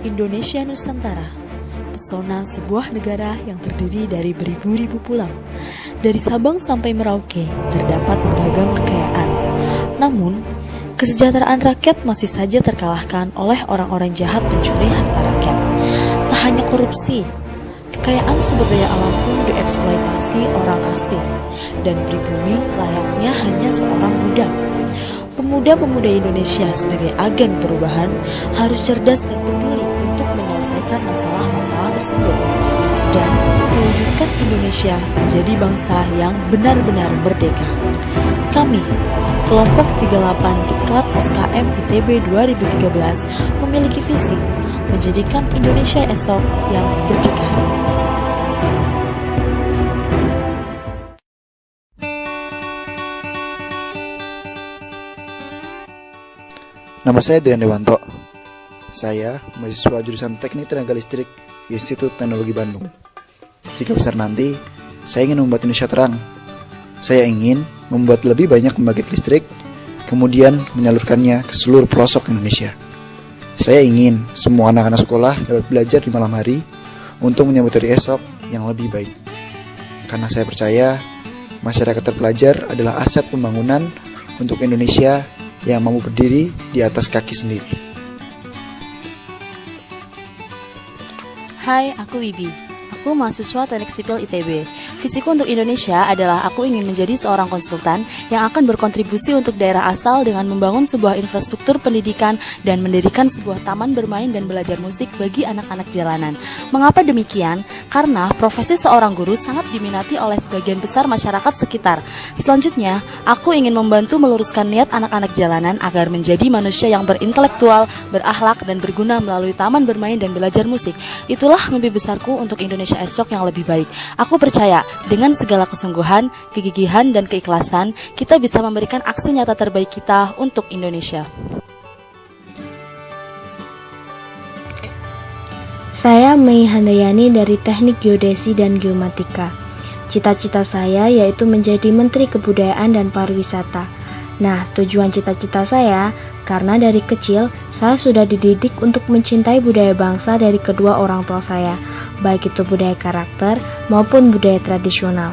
Indonesia Nusantara, pesona sebuah negara yang terdiri dari beribu-ribu pulau. Dari Sabang sampai Merauke terdapat beragam kekayaan. Namun, kesejahteraan rakyat masih saja terkalahkan oleh orang-orang jahat pencuri harta rakyat. Tak hanya korupsi, kekayaan sumber daya alam pun dieksploitasi orang asing dan pribumi layaknya hanya seorang budak. Pemuda-pemuda Indonesia sebagai agen perubahan harus cerdas dan peduli untuk menyelesaikan masalah-masalah tersebut dan mewujudkan Indonesia menjadi bangsa yang benar-benar merdeka. Kami, kelompok 38 Diklat SKM ITB 2013 memiliki visi menjadikan Indonesia esok yang berdikari. Nama saya Drian Dewanto. Saya mahasiswa jurusan Teknik Tenaga Listrik Institut Teknologi Bandung. Jika besar nanti, saya ingin membuat Indonesia terang. Saya ingin membuat lebih banyak pembangkit listrik, kemudian menyalurkannya ke seluruh pelosok Indonesia. Saya ingin semua anak-anak sekolah dapat belajar di malam hari untuk menyambut hari esok yang lebih baik. Karena saya percaya, masyarakat terpelajar adalah aset pembangunan untuk Indonesia yang mampu berdiri di atas kaki sendiri. Hai, aku Wibi. Aku mahasiswa Teknik Sipil ITB. Visiku untuk Indonesia adalah aku ingin menjadi seorang konsultan yang akan berkontribusi untuk daerah asal dengan membangun sebuah infrastruktur pendidikan dan mendirikan sebuah taman bermain dan belajar musik bagi anak-anak jalanan. Mengapa demikian? Karena profesi seorang guru sangat diminati oleh sebagian besar masyarakat sekitar. Selanjutnya, aku ingin membantu meluruskan niat anak-anak jalanan agar menjadi manusia yang berintelektual, berakhlak, dan berguna melalui taman bermain dan belajar musik. Itulah mimpi besarku untuk Indonesia esok yang lebih baik. Aku percaya dengan segala kesungguhan, kegigihan, dan keikhlasan, kita bisa memberikan aksi nyata terbaik kita untuk Indonesia. Saya Mei Handayani dari Teknik Geodesi dan Geomatika. Cita-cita saya yaitu menjadi Menteri Kebudayaan dan Pariwisata. Nah, tujuan cita-cita saya karena dari kecil saya sudah dididik untuk mencintai budaya bangsa dari kedua orang tua saya, baik itu budaya karakter maupun budaya tradisional.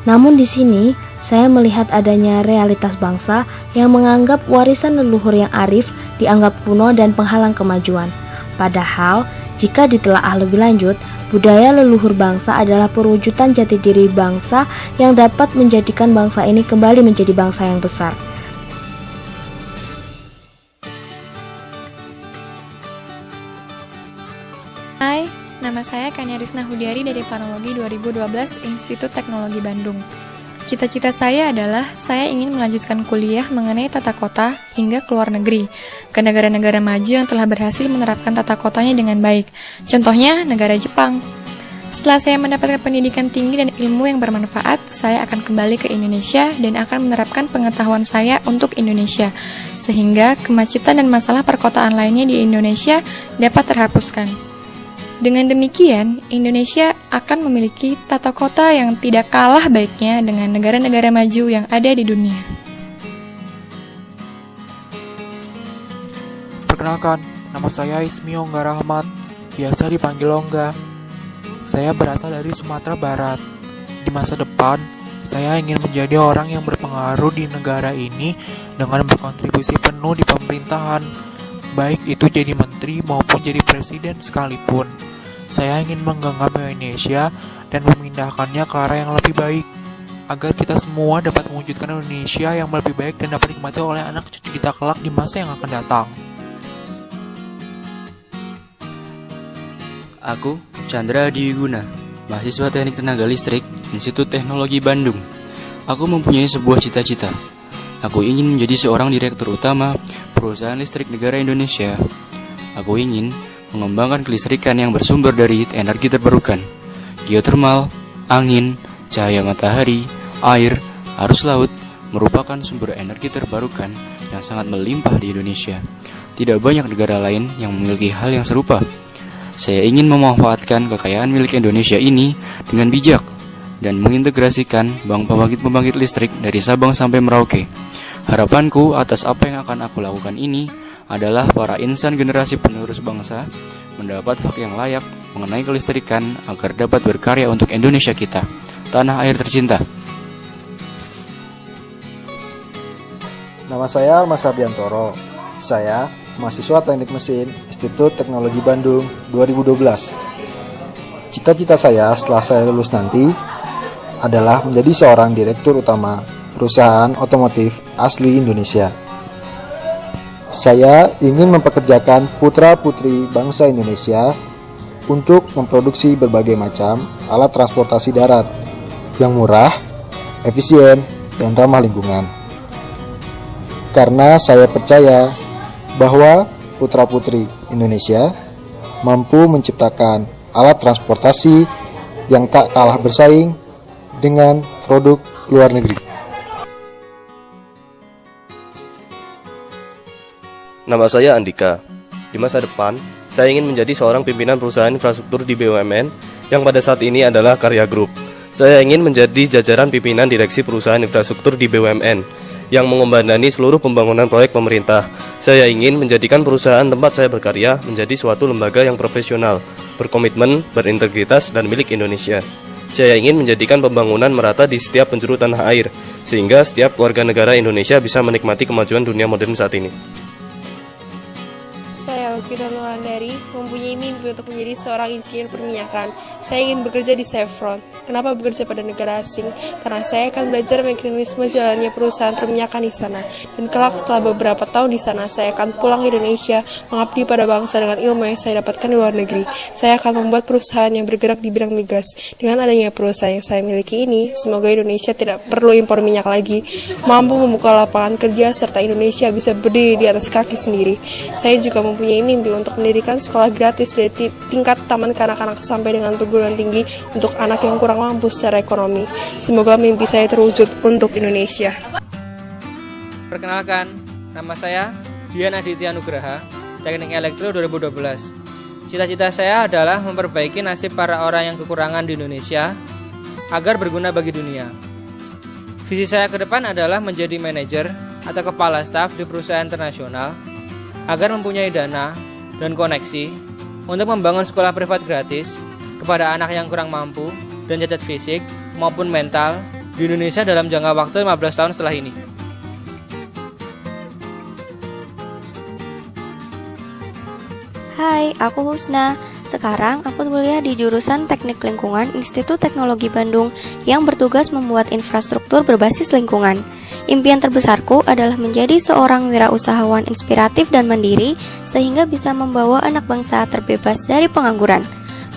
Namun di sini saya melihat adanya realitas bangsa yang menganggap warisan leluhur yang arif dianggap kuno dan penghalang kemajuan. Padahal jika ditelaah lebih lanjut, budaya leluhur bangsa adalah perwujudan jati diri bangsa yang dapat menjadikan bangsa ini kembali menjadi bangsa yang besar. Hai, nama saya Kania Risna Hudiari dari Planologi 2012 Institut Teknologi Bandung. Cita-cita saya adalah saya ingin melanjutkan kuliah mengenai tata kota hingga ke luar negeri, ke negara-negara maju yang telah berhasil menerapkan tata kotanya dengan baik. Contohnya, negara Jepang. Setelah saya mendapatkan pendidikan tinggi dan ilmu yang bermanfaat, saya akan kembali ke Indonesia dan akan menerapkan pengetahuan saya untuk Indonesia, sehingga kemacetan dan masalah perkotaan lainnya di Indonesia dapat terhapuskan. Dengan demikian, Indonesia akan memiliki tata kota yang tidak kalah baiknya dengan negara-negara maju yang ada di dunia. Perkenalkan, nama saya Ismi Ongga Rahmat, biasa dipanggil Ongga. Saya berasal dari Sumatera Barat. Di masa depan, saya ingin menjadi orang yang berpengaruh di negara ini dengan berkontribusi penuh di pemerintahan, baik itu jadi menteri maupun jadi presiden sekalipun. Saya ingin menggenggam Indonesia dan memindahkannya ke arah yang lebih baik, agar kita semua dapat mewujudkan Indonesia yang lebih baik dan dapat dinikmati oleh anak cucu kita kelak di masa yang akan datang. Aku, Chandra Adiwiguna, mahasiswa Teknik Tenaga Listrik, Institut Teknologi Bandung. Aku mempunyai sebuah cita-cita. Aku ingin menjadi seorang direktur utama perusahaan listrik negara Indonesia. Aku ingin mengembangkan kelistrikan yang bersumber dari energi terbarukan, geotermal, angin, cahaya matahari, air, arus laut merupakan sumber energi terbarukan yang sangat melimpah di Indonesia. Tidak banyak negara lain yang memiliki hal yang serupa. Saya ingin memanfaatkan kekayaan milik Indonesia ini dengan bijak dan mengintegrasikan bank pembangkit listrik dari Sabang sampai Merauke. Harapanku atas apa yang akan aku lakukan ini adalah para insan generasi penerus bangsa mendapat hak yang layak mengenai kelistrikan agar dapat berkarya untuk Indonesia kita, tanah air tercinta. Nama saya Almas Ardiantoro. Saya mahasiswa Teknik Mesin Institut Teknologi Bandung 2012. Cita-cita saya setelah saya lulus nanti adalah menjadi seorang direktur utama perusahaan otomotif asli Indonesia. Saya ingin mempekerjakan putra-putri bangsa Indonesia untuk memproduksi berbagai macam alat transportasi darat yang murah, efisien, dan ramah lingkungan. Karena saya percaya bahwa putra-putri Indonesia mampu menciptakan alat transportasi yang tak kalah bersaing dengan produk luar negeri. Nama saya Andika. Di masa depan, saya ingin menjadi seorang pimpinan perusahaan infrastruktur di BUMN yang pada saat ini adalah Karya Group. Saya ingin menjadi jajaran pimpinan direksi perusahaan infrastruktur di BUMN yang mengembanani seluruh pembangunan proyek pemerintah. Saya ingin menjadikan perusahaan tempat saya berkarya menjadi suatu lembaga yang profesional, berkomitmen, berintegritas, dan milik Indonesia. Saya ingin menjadikan pembangunan merata di setiap penjuru tanah air, sehingga setiap warga negara Indonesia bisa menikmati kemajuan dunia modern saat ini. Saya Alvira Nurandari, mempunyai mimpi untuk menjadi seorang insinyur perminyakan. Saya ingin bekerja di Chevron. Kenapa bekerja pada negara asing? Karena saya akan belajar mekanisme jalannya perusahaan perminyakan di sana. Dan kelak setelah beberapa tahun di sana, saya akan pulang ke Indonesia, mengabdi pada bangsa dengan ilmu yang saya dapatkan di luar negeri. Saya akan membuat perusahaan yang bergerak di bidang migas. Dengan adanya perusahaan yang saya miliki ini, semoga Indonesia tidak perlu impor minyak lagi, mampu membuka lapangan kerja, serta Indonesia bisa berdiri di atas kaki sendiri. Saya juga mempunyai mimpi untuk mendirikan sekolah gratis dari tingkat taman kanak-kanak sampai dengan perguruan tinggi untuk anak yang kurang mampu secara ekonomi. Semoga mimpi saya terwujud untuk Indonesia. Perkenalkan, nama saya Dian Aditya Nugraha, Teknik Elektro 2012. Cita-cita saya adalah memperbaiki nasib para orang yang kekurangan di Indonesia agar berguna bagi dunia. Visi saya ke depan adalah menjadi manajer atau kepala staf di perusahaan internasional agar mempunyai dana dan koneksi untuk membangun sekolah privat gratis kepada anak yang kurang mampu dan cacat fisik maupun mental di Indonesia dalam jangka waktu 15 tahun setelah ini. Hai, aku Husna. Sekarang aku kuliah di jurusan Teknik Lingkungan Institut Teknologi Bandung yang bertugas membuat infrastruktur berbasis lingkungan. Impian terbesarku adalah menjadi seorang wirausahawan inspiratif dan mandiri sehingga bisa membawa anak bangsa terbebas dari pengangguran.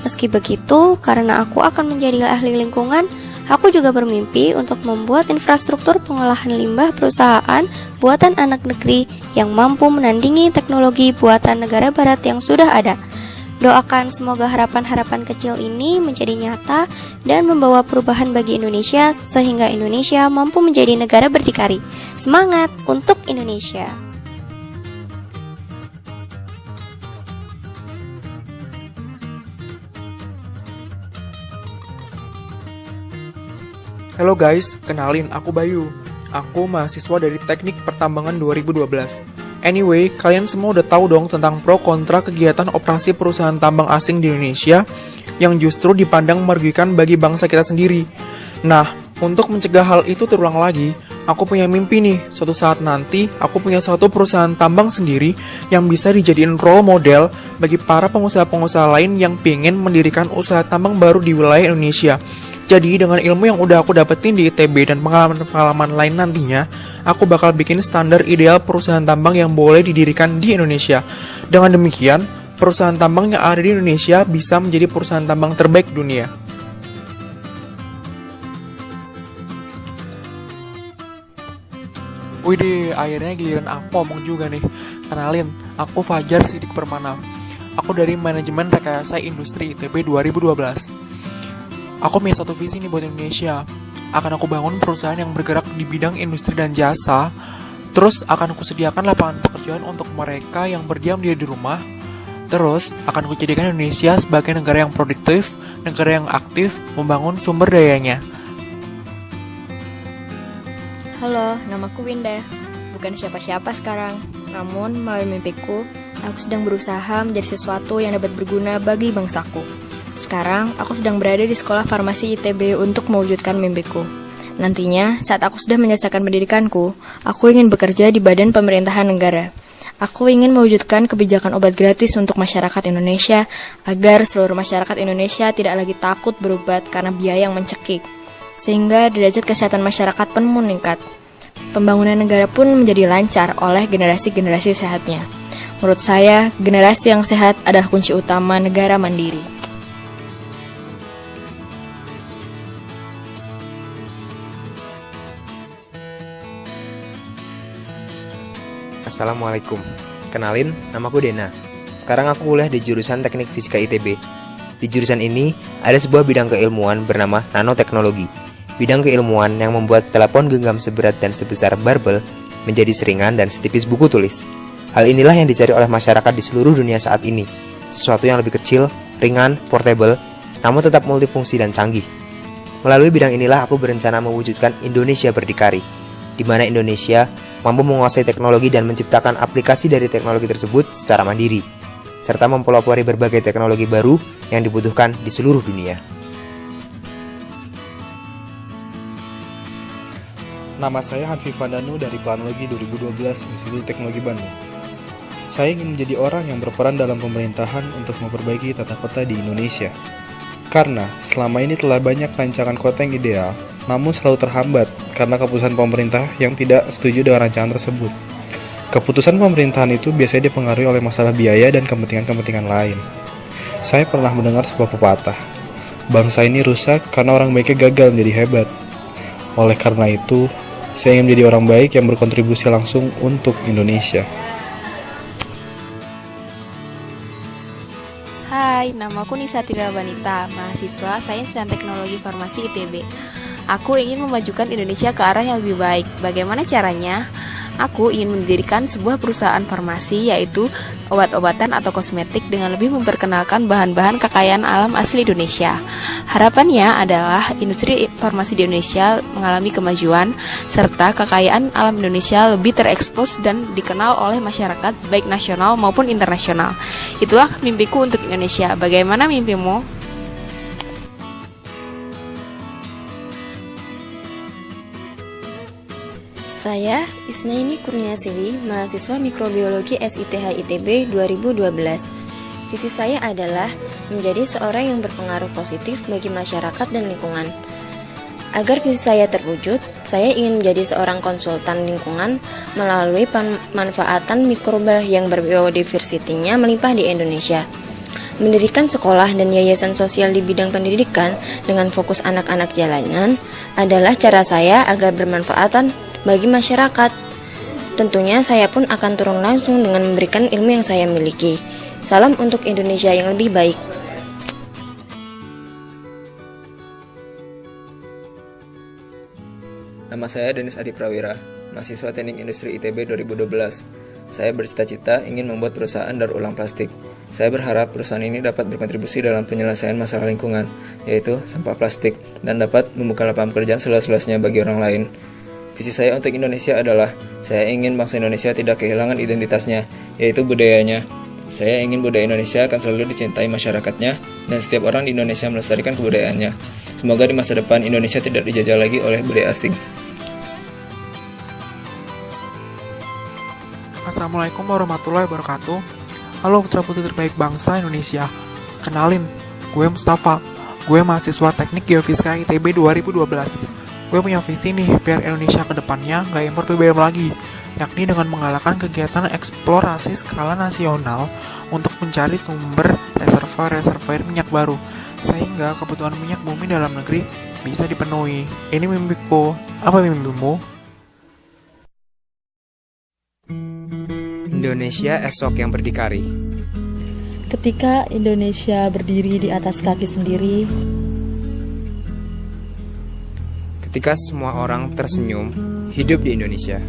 Meski begitu, karena aku akan menjadi ahli lingkungan, aku juga bermimpi untuk membuat infrastruktur pengolahan limbah perusahaan buatan anak negeri yang mampu menandingi teknologi buatan negara barat yang sudah ada. Doakan semoga harapan-harapan kecil ini menjadi nyata dan membawa perubahan bagi Indonesia sehingga Indonesia mampu menjadi negara berdikari. Semangat untuk Indonesia! Halo guys, kenalin aku Bayu. Aku mahasiswa dari Teknik Pertambangan 2012. Anyway, kalian semua udah tahu dong tentang pro kontra kegiatan operasi perusahaan tambang asing di Indonesia yang justru dipandang merugikan bagi bangsa kita sendiri. Nah, untuk mencegah hal itu terulang lagi, aku punya mimpi nih, suatu saat nanti aku punya suatu perusahaan tambang sendiri yang bisa dijadiin role model bagi para pengusaha-pengusaha lain yang pengen mendirikan usaha tambang baru di wilayah Indonesia. Jadi dengan ilmu yang udah aku dapetin di ITB dan pengalaman-pengalaman lain nantinya, aku bakal bikin standar ideal perusahaan tambang yang boleh didirikan di Indonesia. Dengan demikian, perusahaan tambang yang ada di Indonesia bisa menjadi perusahaan tambang terbaik dunia. Widih, akhirnya giliran aku ngomong juga nih. Kenalin, aku Fajar Sidik Permana. Aku dari Manajemen Rekayasa Industri ITB 2012. Aku punya satu visi nih buat Indonesia. Akan aku bangun perusahaan yang bergerak di bidang industri dan jasa. Terus akan aku sediakan lapangan pekerjaan untuk mereka yang berdiam diri di rumah. Terus akan aku jadikan Indonesia sebagai negara yang produktif, negara yang aktif membangun sumber dayanya. Halo, namaku Winda. bukan siapa-siapa sekarang. Namun, melalui mimpiku, aku sedang berusaha menjadi sesuatu yang dapat berguna bagi bangsaku. Sekarang, aku sedang berada di Sekolah Farmasi ITB untuk mewujudkan mimpiku. Nantinya, saat aku sudah menyelesaikan pendidikanku, aku ingin bekerja di badan pemerintahan negara. Aku ingin mewujudkan kebijakan obat gratis untuk masyarakat Indonesia, agar seluruh masyarakat Indonesia tidak lagi takut berobat karena biaya yang mencekik, sehingga derajat kesehatan masyarakat pun meningkat. Pembangunan negara pun menjadi lancar oleh generasi-generasi sehatnya. Menurut saya, generasi yang sehat adalah kunci utama negara mandiri. Assalamualaikum. Kenalin, namaku Dena. Sekarang aku kuliah di jurusan Teknik Fisika ITB. Di jurusan ini, ada sebuah bidang keilmuan bernama nanoteknologi. Bidang keilmuan yang membuat telepon genggam seberat dan sebesar barbel menjadi seringan dan setipis buku tulis. Hal inilah yang dicari oleh masyarakat di seluruh dunia saat ini. Sesuatu yang lebih kecil, ringan, portable, namun tetap multifungsi dan canggih. Melalui bidang inilah aku berencana mewujudkan Indonesia berdikari, di mana Indonesia mampu menguasai teknologi dan menciptakan aplikasi dari teknologi tersebut secara mandiri, serta mempelopori berbagai teknologi baru yang dibutuhkan di seluruh dunia. Nama saya Hanfi Vandanu dari Planologi 2012 Institut Teknologi Bandung. Saya ingin menjadi orang yang berperan dalam pemerintahan untuk memperbaiki tata kota di Indonesia. Karena selama ini telah banyak rancangan kota yang ideal, namun selalu terhambat karena keputusan pemerintah yang tidak setuju dengan rancangan tersebut. Keputusan pemerintahan itu biasanya dipengaruhi oleh masalah biaya dan kepentingan-kepentingan lain. Saya pernah mendengar sebuah pepatah, bangsa ini rusak karena orang baiknya gagal menjadi hebat. Oleh karena itu, saya ingin menjadi orang baik yang berkontribusi langsung untuk Indonesia. Hai, namaku Nisa Tira Banita, mahasiswa Sains dan Teknologi Farmasi ITB. Aku ingin memajukan Indonesia ke arah yang lebih baik. Bagaimana caranya? Aku ingin mendirikan sebuah perusahaan farmasi, yaitu obat-obatan atau kosmetik, dengan lebih memperkenalkan bahan-bahan kekayaan alam asli Indonesia. Harapannya adalah industri farmasi di Indonesia mengalami kemajuan, serta kekayaan alam Indonesia lebih terekspos dan dikenal oleh masyarakat, baik nasional maupun internasional. Itulah mimpiku untuk Indonesia. Bagaimana mimpimu? Saya Isnaini Kurniasiwi, mahasiswa Mikrobiologi SITH ITB 2012. Visi saya adalah menjadi seorang yang berpengaruh positif bagi masyarakat dan lingkungan. Agar visi saya terwujud, saya ingin menjadi seorang konsultan lingkungan melalui pemanfaatan mikroba yang berbiodiversitinya melimpah di Indonesia. Mendirikan sekolah dan yayasan sosial di bidang pendidikan dengan fokus anak-anak jalanan adalah cara saya agar bermanfaatan bagi masyarakat. Tentunya saya pun akan turun langsung dengan memberikan ilmu yang saya miliki. Salam untuk Indonesia yang lebih baik. Nama saya Denis Adi Prawira, mahasiswa Teknik Industri ITB 2012. Saya bercita-cita ingin membuat perusahaan daur ulang plastik. Saya berharap perusahaan ini dapat berkontribusi dalam penyelesaian masalah lingkungan, yaitu sampah plastik, dan dapat membuka lapangan pekerjaan seluas-luasnya bagi orang lain. Visi saya untuk Indonesia adalah, saya ingin bangsa Indonesia tidak kehilangan identitasnya, yaitu budayanya. Saya ingin budaya Indonesia akan selalu dicintai masyarakatnya, dan setiap orang di Indonesia melestarikan kebudayaannya. Semoga di masa depan Indonesia tidak dijajah lagi oleh budaya asing. Assalamualaikum warahmatullahi wabarakatuh. Halo putra-putri terbaik bangsa Indonesia. Kenalin, gue Mustafa. Gue mahasiswa Teknik Geofisika ITB 2012. Gue punya visi nih, biar Indonesia ke depannya gak impor BBM lagi, yakni dengan menggalakkan kegiatan eksplorasi skala nasional untuk mencari sumber reservoir minyak baru, sehingga kebutuhan minyak bumi dalam negeri bisa dipenuhi. Ini mimpiku. Apa mimpimu? Indonesia esok yang berdikari. Ketika Indonesia berdiri di atas kaki sendiri, ketika semua orang tersenyum hidup di Indonesia,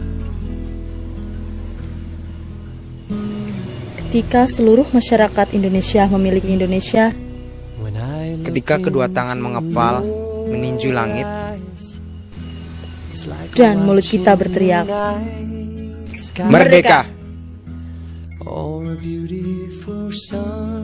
ketika seluruh masyarakat Indonesia memiliki Indonesia, ketika kedua tangan mengepal meninju langit dan mulut kita berteriak, Merdeka! Or a beautiful sun.